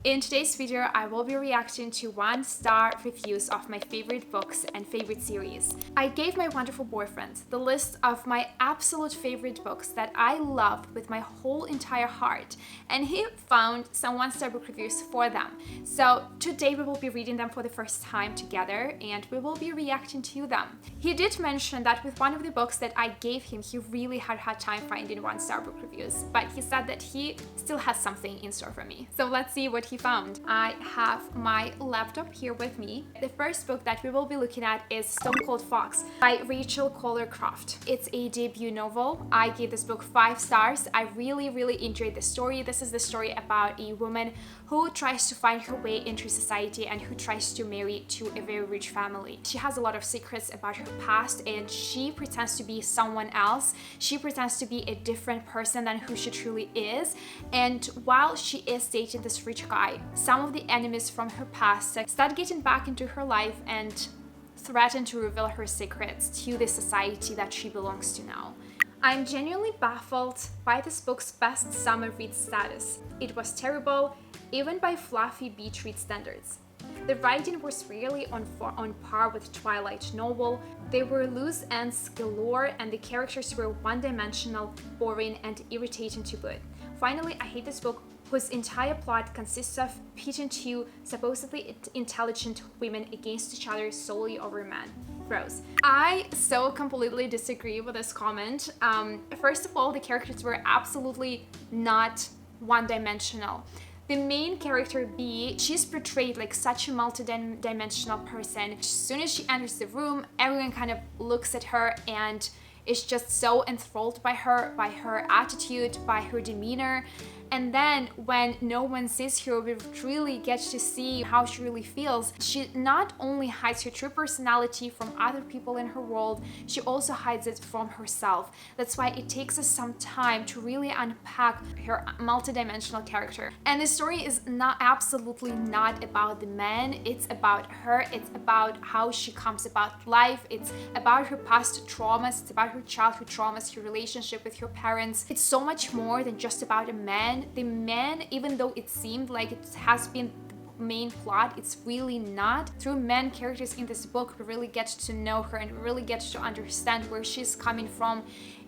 In today's video, I will be reacting to 1-star reviews of my favorite books and favorite series. I gave my wonderful boyfriend the list of my absolute favorite books that I loved with my whole entire heart, and he found some 1-star book reviews for them. So today we will be reading them for the first time together and we will be reacting to them. He did mention that with one of the books that I gave him, he really had a hard time finding 1-star book reviews, but he said that he still has something in store for me. So let's see what he found. I have my laptop here with me. The first book that we will be looking at is Stone Cold Fox by Rachel Collier-Croft. It's a debut novel. I gave this book 5 stars. I really enjoyed the story. This is the story about a woman who tries to find her way into society and who tries to marry to a very rich family. She has a lot of secrets about her past and she pretends to be someone else. She pretends to be a different person than who she truly is. And while she is dating this rich guy, some of the enemies from her past start getting back into her life and threaten to reveal her secrets to the society that she belongs to now. I'm genuinely baffled by this book's best summer read status. It was terrible, even by fluffy beach read standards. The writing was really on par with Twilight novel. There were loose ends galore and the characters were one-dimensional, boring, and irritating to boot. Finally, I hate this book whose entire plot consists of pitting two supposedly intelligent women against each other solely over men. Gross. I so completely disagree with this comment. First of all, the characters were absolutely not one-dimensional. The main character, B, she's portrayed like such a multi-dimensional person. As soon as she enters the room, everyone kind of looks at her and is just so enthralled by her attitude, by her demeanor. And then when no one sees her, we really get to see how she really feels. She not only hides her true personality from other people in her world, she also hides it from herself. That's why it takes us some time to really unpack her multidimensional character. And the story is absolutely not about the men, it's about her, it's about how she comes about life, it's about her past traumas, it's about her childhood traumas, her relationship with her parents. It's so much more than just about a man. The man, even though it seemed like it has been the main plot, it's really not. Through men characters in this book, we really get to know her and we really get to understand where she's coming from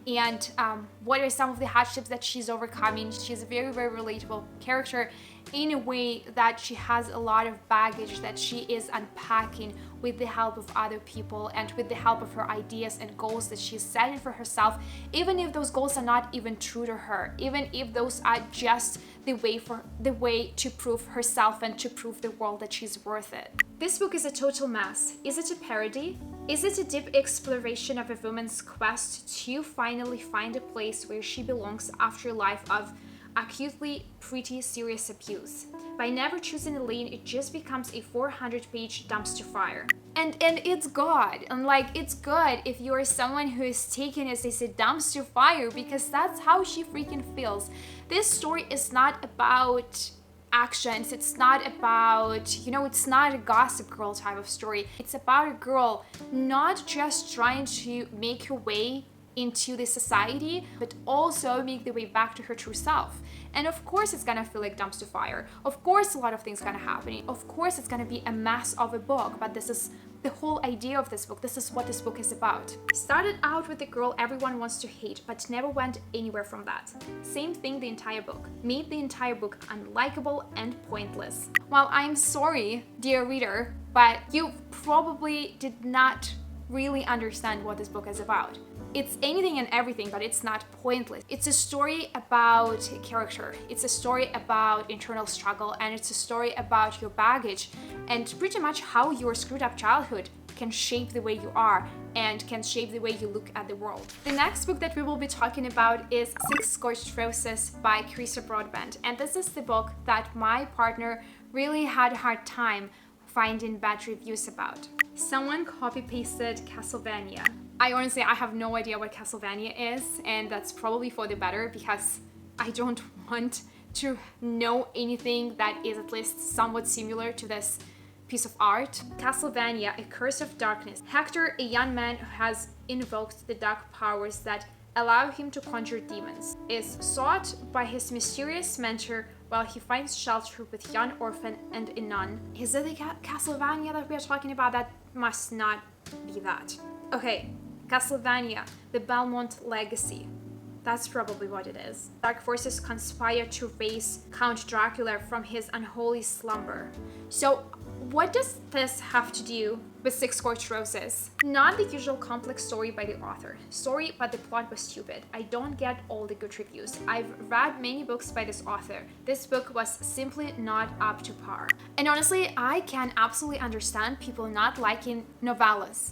and what are some of the hardships that she's overcoming. She's a very relatable character in a way that she has a lot of baggage that she is unpacking with the help of other people and with the help of her ideas and goals that she's setting for herself, even if those goals are not even true to her, even if those are just the way to prove herself and to prove the world that she's worth it. This book is a total mess. Is it a parody? Is it a deep exploration of a woman's quest to finally find a place where she belongs after a life of acutely pretty serious abuse? By never choosing a lane, it just becomes a 400-page dumpster fire. And it's good. And like, it's good if you're someone who is taken as a dumpster fire, because that's how she freaking feels. This story is not about actions, it's not about, it's not a Gossip Girl type of story. It's about a girl not just trying to make her way into the society, but also make the way back to her true self. And of course it's gonna feel like dumpster fire. Of course a lot of things gonna happen. Of course it's gonna be a mess of a book, but this is the whole idea of this book. This is what this book is about. Started out with the girl everyone wants to hate, but never went anywhere from that. Same thing the entire book. Made the entire book unlikable and pointless. Well, I'm sorry, dear reader, but you probably did not really understand what this book is about. It's anything and everything, but it's not pointless. It's a story about character. It's a story about internal struggle, and it's a story about your baggage and pretty much how your screwed up childhood can shape the way you are and can shape the way you look at the world. The next book that we will be talking about is Scorched Roses by Carissa Broadbent, and this is the book that my partner really had a hard time finding bad reviews about. Someone copy-pasted Castlevania. I have no idea what Castlevania is, and that's probably for the better because I don't want to know anything that is at least somewhat similar to this piece of art. Castlevania, A Curse of Darkness. Hector, a young man who has invoked the dark powers that allow him to conjure demons, is sought by his mysterious mentor while he finds shelter with a young orphan and a nun. Is it the Castlevania that we are talking about? That must not be that. Okay, Castlevania, the Belmont Legacy. That's probably what it is. Dark forces conspire to raise Count Dracula from his unholy slumber. So, what does this have to do with Six Scorched Roses? Not the usual complex story by the author. Sorry, but the plot was stupid. I don't get all the good reviews. I've read many books by this author. This book was simply not up to par. And honestly, I can absolutely understand people not liking novellas,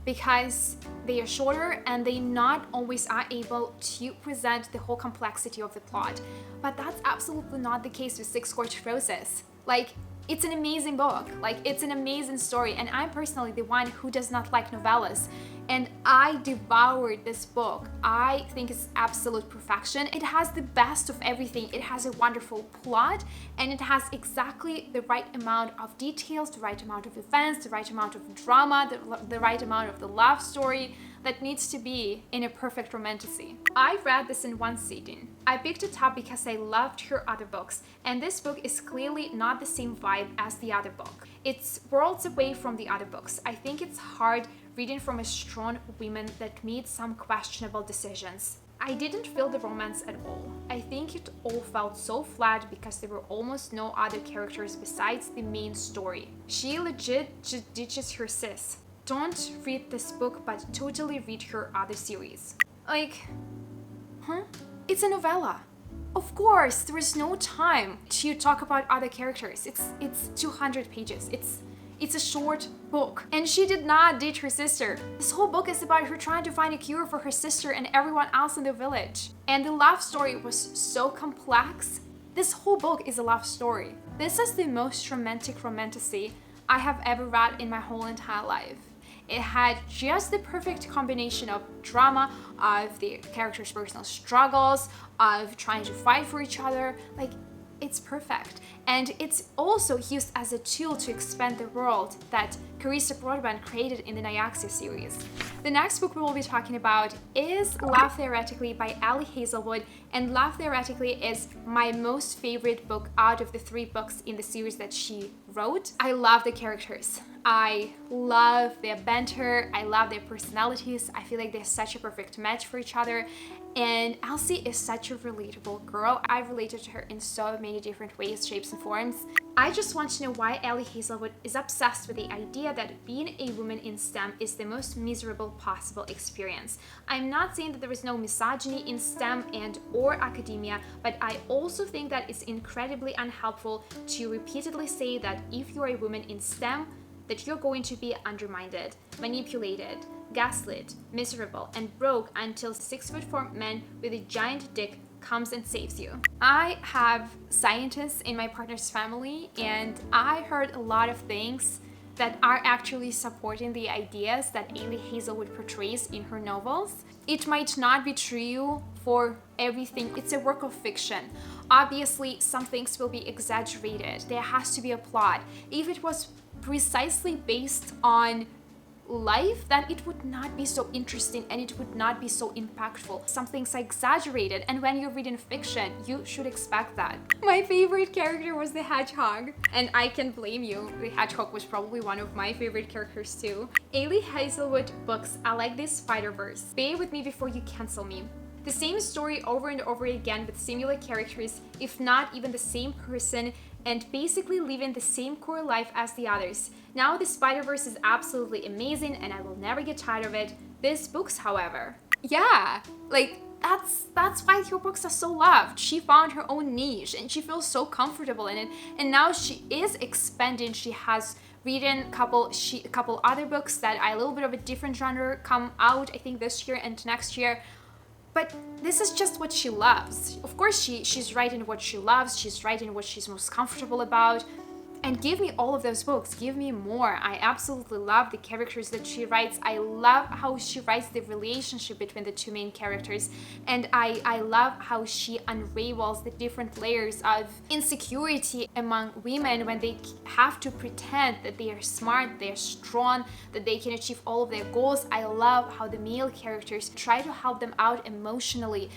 because they are shorter and they not always are able to present the whole complexity of the plot. But that's absolutely not the case with Six Scorched Roses. Like, it's an amazing book, like it's an amazing story, and I'm personally the one who does not like novellas, and I devoured this book. I think it's absolute perfection. It has the best of everything. It has a wonderful plot, and it has exactly the right amount of details, the right amount of events, the right amount of drama, the right amount of the love story that needs to be in a perfect romantasy. I read this in one sitting. I picked it up because I loved her other books, and this book is clearly not the same vibe as the other book. It's worlds away from the other books. I think it's hard reading from a strong woman that made some questionable decisions. I didn't feel the romance at all. I think it all felt so flat because there were almost no other characters besides the main story. She legit just ditches her sis. Don't read this book, but totally read her other series. Like, huh? It's a novella. Of course, there is no time to talk about other characters. It's 200 pages. It's a short book. And she did not ditch her sister. This whole book is about her trying to find a cure for her sister and everyone else in the village. And the love story was so complex. This whole book is a love story. This is the most romantic romantasy I have ever read in my whole entire life. It had just the perfect combination of drama, of the characters' personal struggles, of trying to fight for each other. Like, it's perfect. And it's also used as a tool to expand the world that Carissa Broadbent created in the Nyaxia series. The next book we will be talking about is Love Theoretically by Ali Hazelwood, and Love Theoretically is my most favorite book out of the 3 books in the series that she wrote. I love the characters. I love their banter, I love their personalities. I feel like they're such a perfect match for each other. And Elsie is such a relatable girl. I related to her in so many different ways, shapes, and forms. I just want to know why Ali Hazelwood is obsessed with the idea that being a woman in STEM is the most miserable possible experience. I'm not saying that there is no misogyny in STEM and or academia, but I also think that it's incredibly unhelpful to repeatedly say that if you're a woman in STEM, that you're going to be undermined, manipulated, gaslit, miserable, and broke until 6'4" man with a giant dick comes and saves you. I have scientists in my partner's family, and I heard a lot of things that are actually supporting the ideas that Ali Hazelwood portrays in her novels. It might not be true for everything. It's a work of fiction. Obviously, some things will be exaggerated. There has to be a plot. If it was precisely based on life, then it would not be so interesting and it would not be so impactful. Some things are exaggerated, and when you're reading fiction, you should expect that. My favorite character was the hedgehog, and I can blame you. The hedgehog was probably one of my favorite characters too. Ali Hazelwood books are like this Spider-Verse. Bear with me before you cancel me. The same story over and over again with similar characters, if not even the same person, and basically living the same core life as the others. Now the Spider-Verse is absolutely amazing and I will never get tired of it. These books, however, yeah, like that's why her books are so loved. She found her own niche and she feels so comfortable in it, and now she is expanding. She has written a couple other books that are a little bit of a different genre come out, I think this year and next year. But this is just what she loves. Of course, she's writing what she loves, she's writing what she's most comfortable about. And give me all of those books, give me more. I absolutely love the characters that she writes. I love how she writes the relationship between the 2 main characters. And I love how she unravels the different layers of insecurity among women when they have to pretend that they are smart, they're strong, that they can achieve all of their goals. I love how the male characters try to help them out emotionally.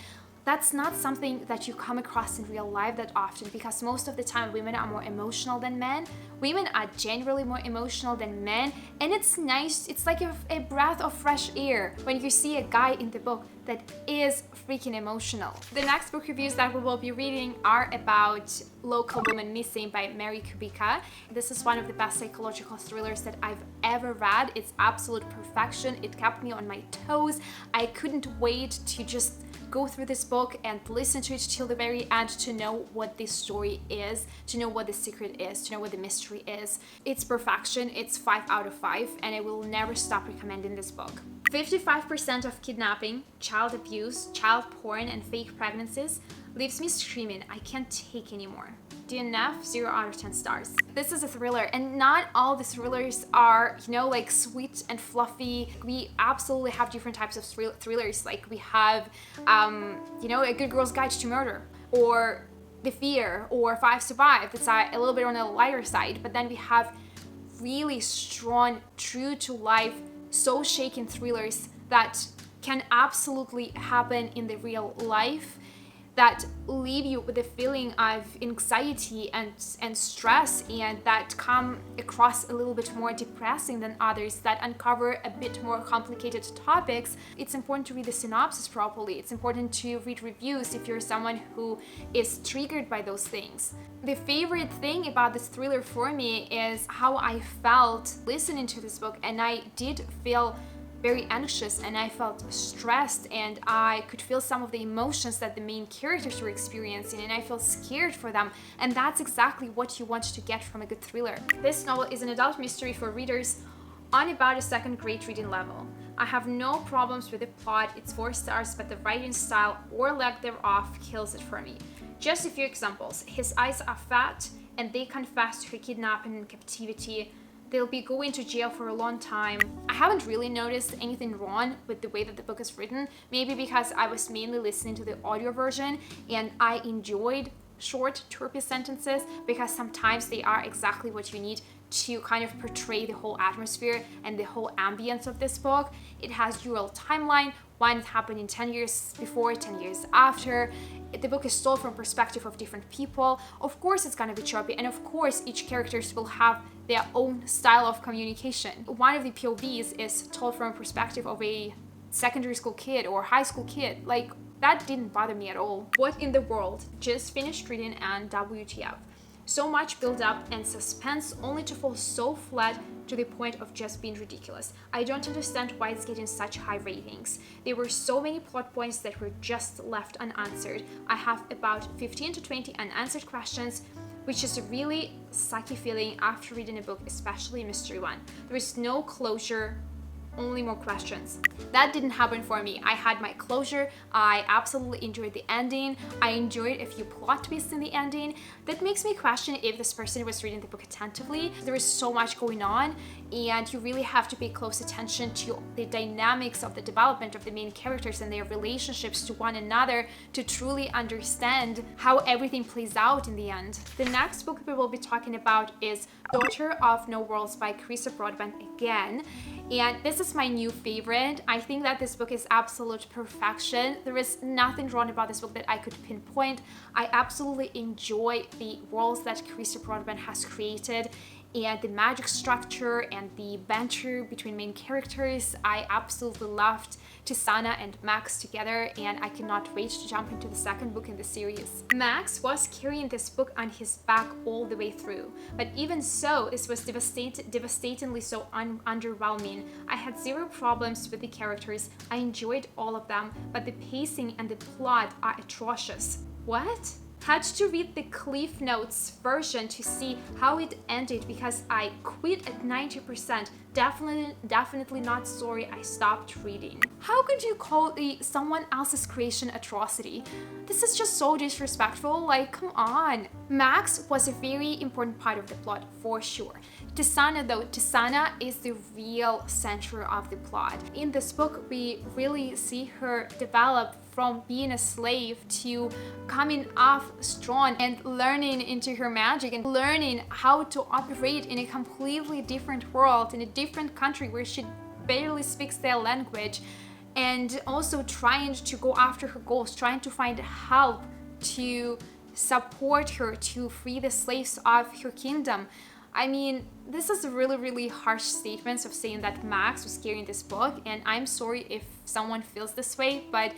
that's not something that you come across in real life that often, because most of the time women are more emotional than men. Women are generally more emotional than men, and it's nice, it's like a breath of fresh air when you see a guy in the book that is freaking emotional. The next book reviews that we will be reading are about Local Woman Missing by Mary Kubica. This is one of the best psychological thrillers that I've ever read. It's absolute perfection. It kept me on my toes. I couldn't wait to just go through this book and listen to it till the very end to know what this story is, to know what the secret is, to know what the mystery is. It's perfection. It's 5 out of 5, and I will never stop recommending this book. 55% of kidnapping, child abuse, child porn, and fake pregnancies leaves me screaming, I can't take anymore. DNF, 0 out of 10 stars. This is a thriller, and not all the thrillers are, like sweet and fluffy. We absolutely have different types of thrillers. Like we have, A Good Girl's Guide to Murder, or The Fear, or Five Survive. It's a little bit on the lighter side, but then we have really strong, true to life, soul shaking thrillers that can absolutely happen in the real life, that leave you with a feeling of anxiety and stress, and that come across a little bit more depressing than others, that uncover a bit more complicated topics. It's important to read the synopsis properly. It's important to read reviews if you're someone who is triggered by those things. The favorite thing about this thriller for me is how I felt listening to this book, and I did feel very anxious, and I felt stressed, and I could feel some of the emotions that the main characters were experiencing, and I felt scared for them, and that's exactly what you want to get from a good thriller. This novel is an adult mystery for readers on about a second grade reading level. I have no problems with the plot. It's 4 stars, but the writing style or lack thereof kills it for me. Just a few examples. His eyes are fat, and they confess to her kidnapping and captivity. They'll be going to jail for a long time. I haven't really noticed anything wrong with the way that the book is written, maybe because I was mainly listening to the audio version and I enjoyed short, chirpy sentences, because sometimes they are exactly what you need to kind of portray the whole atmosphere and the whole ambience of this book. It has dual timeline, one happening 10 years before, 10 years after. The book is told from perspective of different people. Of course it's gonna be choppy, and of course each characters will have their own style of communication. One of the POVs is told from a perspective of a secondary school kid or high school kid. Like, that didn't bother me at all. What in the world? Just finished reading and WTF. So much build up and suspense only to fall so flat to the point of just being ridiculous. I don't understand why it's getting such high ratings. There were so many plot points that were just left unanswered. I have about 15 to 20 unanswered questions, which is a really sucky feeling after reading a book, especially a mystery one. There is no closure, only more questions. That didn't happen for me. I had my closure. I absolutely enjoyed the ending. I enjoyed a few plot twists in the ending. That makes me question if this person was reading the book attentively. There is so much going on, and you really have to pay close attention to the dynamics of the development of the main characters and their relationships to one another to truly understand how everything plays out in the end. The next book we will be talking about is Daughter of No Worlds by Carissa Broadbent again. And this is my new favorite. I think that this book is absolute perfection. There is nothing wrong about this book that I could pinpoint. I absolutely enjoy the worlds that Carissa Broadbent has created, and the magic structure and the banter between main characters. I absolutely loved Tisana and Max together, and I cannot wait to jump into the second book in the series. Max was carrying this book on his back all the way through, but even so, this was devastatingly so underwhelming. I had zero problems with the characters. I enjoyed all of them, but the pacing and the plot are atrocious. What? Had to read the Cliff Notes version to see how it ended because I quit at 90%. Definitely not sorry I stopped reading. How could you call someone else's creation atrocity? This is just so disrespectful, like, come on. Max was a very important part of the plot, for sure. Tisana though, Tisana is the real center of the plot. In this book, we really see her develop from being a slave to coming off strong and learning into her magic and learning how to operate in a completely different world, in a different country where she barely speaks their language. and also trying to go after her goals, trying to find help to support her to free the slaves of her kingdom. I mean, this is really, really harsh statements of saying that Max was carrying this book, and I'm sorry if someone feels this way, but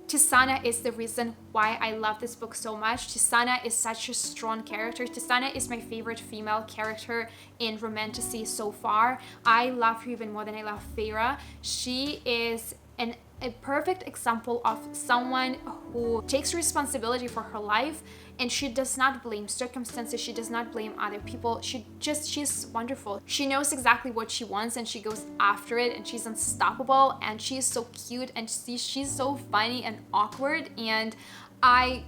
Tisana is the reason why I love this book so much. Tisana is such a strong character. Tisana is my favorite female character in romantasy so far. I love her even more than I love Feyre. She is a perfect example of someone who takes responsibility for her life, and she does not blame circumstances, she does not blame other people. She's wonderful. She knows exactly what she wants and she goes after it, and she's unstoppable, and she's so cute, and she's so funny and awkward, and I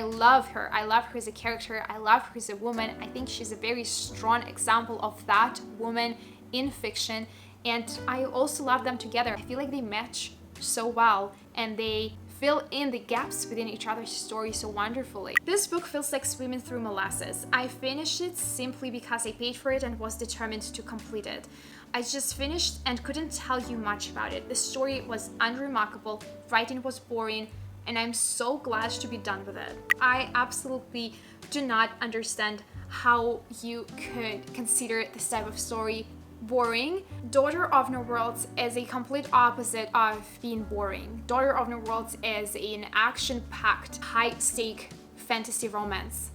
love her. I love her as a character. I love her as a woman. I think she's a very strong example of that woman in fiction, and I also love them together. I feel like they match so well, and they fill in the gaps within each other's story so wonderfully. This book feels like swimming through molasses. I finished it simply because I paid for it and was determined to complete it. I just finished and couldn't tell you much about it. The story was unremarkable, writing was boring, and I'm so glad to be done with it. I absolutely do not understand how you could consider this type of story boring. Daughter of No Worlds is a complete opposite of being boring. Daughter of No Worlds is an action-packed, high-stake fantasy romance.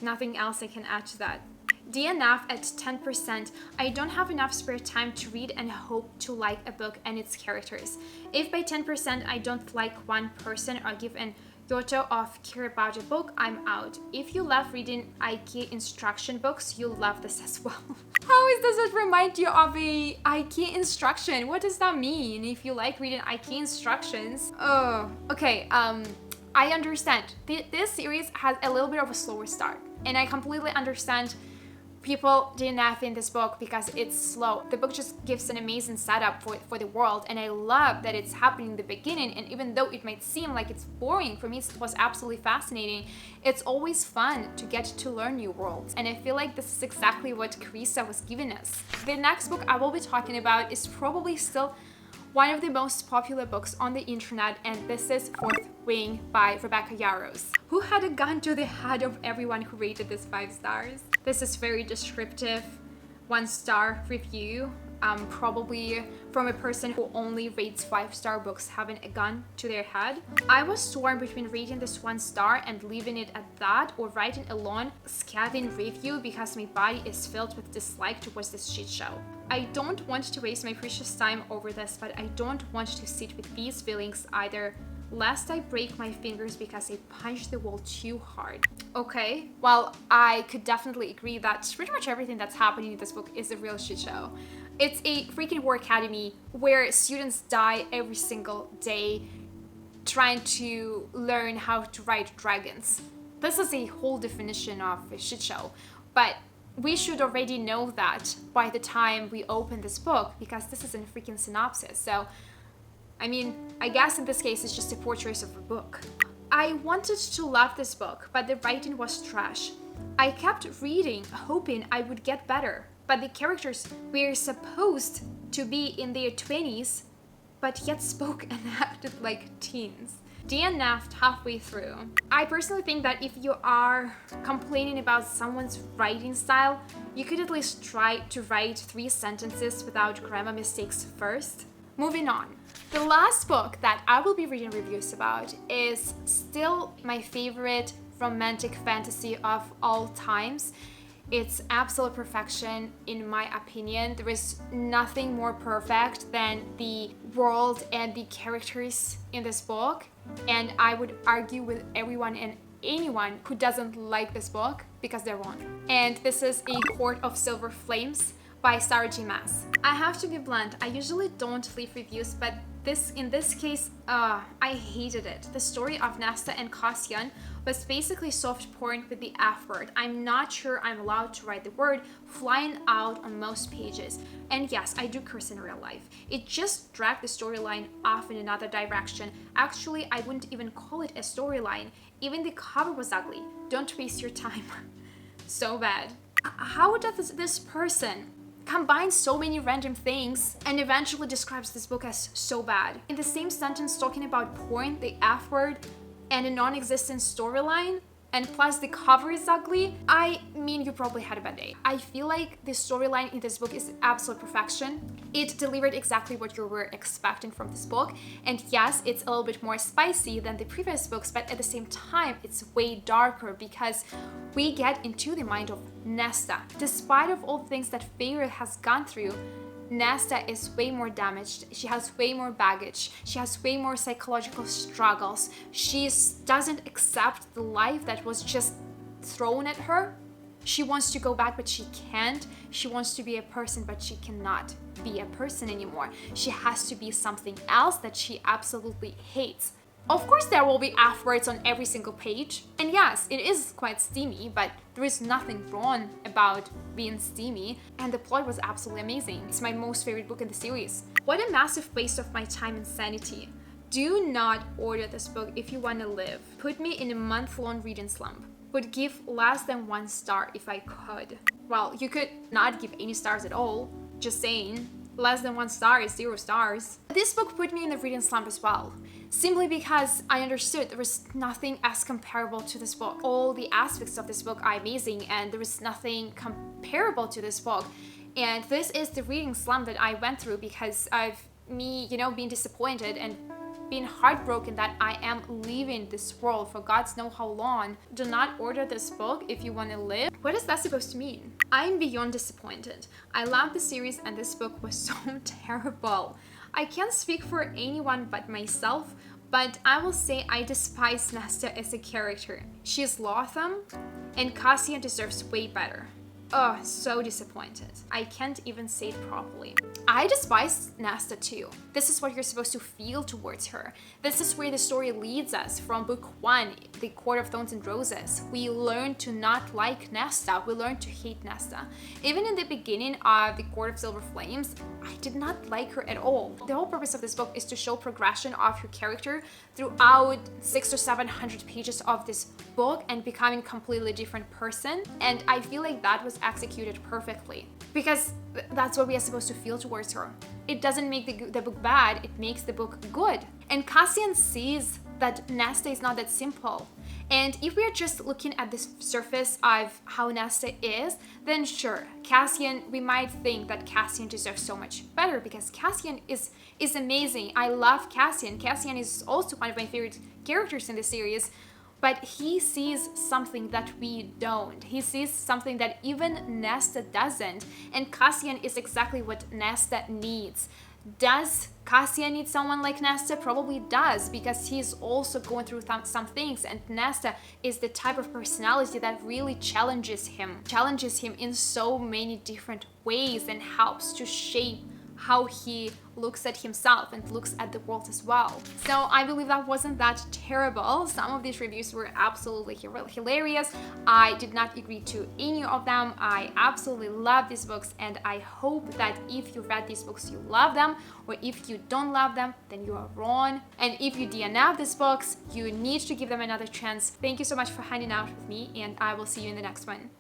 Nothing else I can add to that. DNF at 10%. I don't have enough spare time to read and hope to like a book and its characters. If by 10% I don't like one person or give an iota of care about a book, I'm out. If you love reading IKEA instruction books, you'll love this as well. How does it remind you of a IKEA instruction? What does that mean? If you like reading IKEA instructions? Oh, okay, I understand. This series has a little bit of a slower start, and I completely understand people DNF in this book because it's slow. The book just gives an amazing setup for the world, and I love that it's happening in the beginning, and even though it might seem like it's boring, for me it was absolutely fascinating. It's always fun to get to learn new worlds, and I feel like this is exactly what Carissa was giving us. The next book I will be talking about is probably still one of the most popular books on the internet, and this is Fourth Wing by Rebecca Yarros, who had a gun to the head of everyone who rated this 5 stars. This is very descriptive, 1-star review, probably from a person who only rates 5-star books having a gun to their head. I was torn between rating this 1 star and leaving it at that, or writing a long, scathing review because my body is filled with dislike towards this shit show. I don't want to waste my precious time over this, but I don't want to sit with these feelings either, lest I break my fingers because I punched the wall too hard. Okay, well, I could definitely agree that pretty much everything that's happening in this book is a real shit show. It's a freaking war academy where students die every single day trying to learn how to ride dragons. This is a whole definition of a shit show, but we should already know that by the time we open this book, because this is a freaking synopsis. So, I mean, I guess in this case it's just a poor choice of a book. I wanted to love this book, but the writing was trash. I kept reading, hoping I would get better, but the characters were supposed to be in their 20s, but yet spoke and acted like teens. DNF'd halfway through. I personally think that if you are complaining about someone's writing style, you could at least try to write 3 sentences without grammar mistakes first. Moving on. The last book that I will be reading reviews about is still my favorite romantic fantasy of all times. It's absolute perfection in my opinion. There is nothing more perfect than the world and the characters in this book, and I would argue with everyone and anyone who doesn't like this book because they're wrong. And this is A Court of Silver Flames by Sarah J. Maas. I have to be blunt, I usually don't leave reviews, but in this case, I hated it. The story of Nesta and Kosyan was basically soft porn with the F word. I'm not sure I'm allowed to write the word, flying out on most pages. And yes, I do curse in real life. It just dragged the storyline off in another direction. Actually, I wouldn't even call it a storyline. Even the cover was ugly. Don't waste your time. So bad. How does this person combines so many random things and eventually describes this book as so bad. In the same sentence, talking about porn, the F word, and a non-existent storyline, and plus the cover is ugly, I mean, you probably had a bad day. I feel like the storyline in this book is absolute perfection. It delivered exactly what you were expecting from this book. And yes, it's a little bit more spicy than the previous books, but at the same time, it's way darker because we get into the mind of Nesta. Despite of all the things that Feyre has gone through, Nesta is way more damaged. She has way more baggage. She has way more psychological struggles. She doesn't accept the life that was just thrown at her. She wants to go back, but she can't. She wants to be a person, but she cannot be a person anymore. She has to be something else that she absolutely hates. Of course, there will be F words on every single page. And yes, it is quite steamy, but there is nothing wrong about being steamy. And the plot was absolutely amazing. It's my most favorite book in the series. What a massive waste of my time and sanity. Do not order this book if you want to live. Put me in a month-long reading slump. Would give less than 1 star if I could. Well, you could not give any stars at all. Just saying. Less than 1 star is 0 stars. This book put me in the reading slump as well. Simply because I understood there was nothing as comparable to this book. All the aspects of this book are amazing and there is nothing comparable to this book. And this is the reading slump that I went through because of me, being disappointed and being heartbroken that I am leaving this world for God's know how long. Do not order this book if you want to live. What is that supposed to mean? I'm beyond disappointed. I love the series and this book was so terrible. I can't speak for anyone but myself, but I will say I despise Nesta as a character. She is Lotham, and Cassian deserves way better. Oh, so disappointed. I can't even say it properly. I despise Nesta too. This is what you're supposed to feel towards her. This is where the story leads us from book 1, The Court of Thorns and Roses. We learn to not like Nesta. We learn to hate Nesta. Even in the beginning of The Court of Silver Flames, I did not like her at all. The whole purpose of this book is to show progression of her character throughout 600 or 700 pages of this book and becoming a completely different person. And I feel like that was executed perfectly because that's what we are supposed to feel towards her. It doesn't make the book bad, it makes the book good. And Cassian sees that Nesta is not that simple. And if we are just looking at the surface of how Nesta is, then sure, Cassian, we might think that Cassian deserves so much better because Cassian is amazing. I love Cassian. Cassian is also one of my favorite characters in the series. But he sees something that we don't. He sees something that even Nesta doesn't. And Cassian is exactly what Nesta needs. Does Cassian need someone like Nesta? Probably does, because he's also going through some things. And Nesta is the type of personality that really challenges him in so many different ways and helps to shape how he looks at himself and looks at the world as well. So I believe that wasn't that terrible. Some of these reviews were absolutely hilarious. I did not agree to any of them. I absolutely love these books and I hope that if you read these books, you love them, or if you don't love them, then you are wrong. And if you DNF these books, you need to give them another chance. Thank you so much for hanging out with me and I will see you in the next one.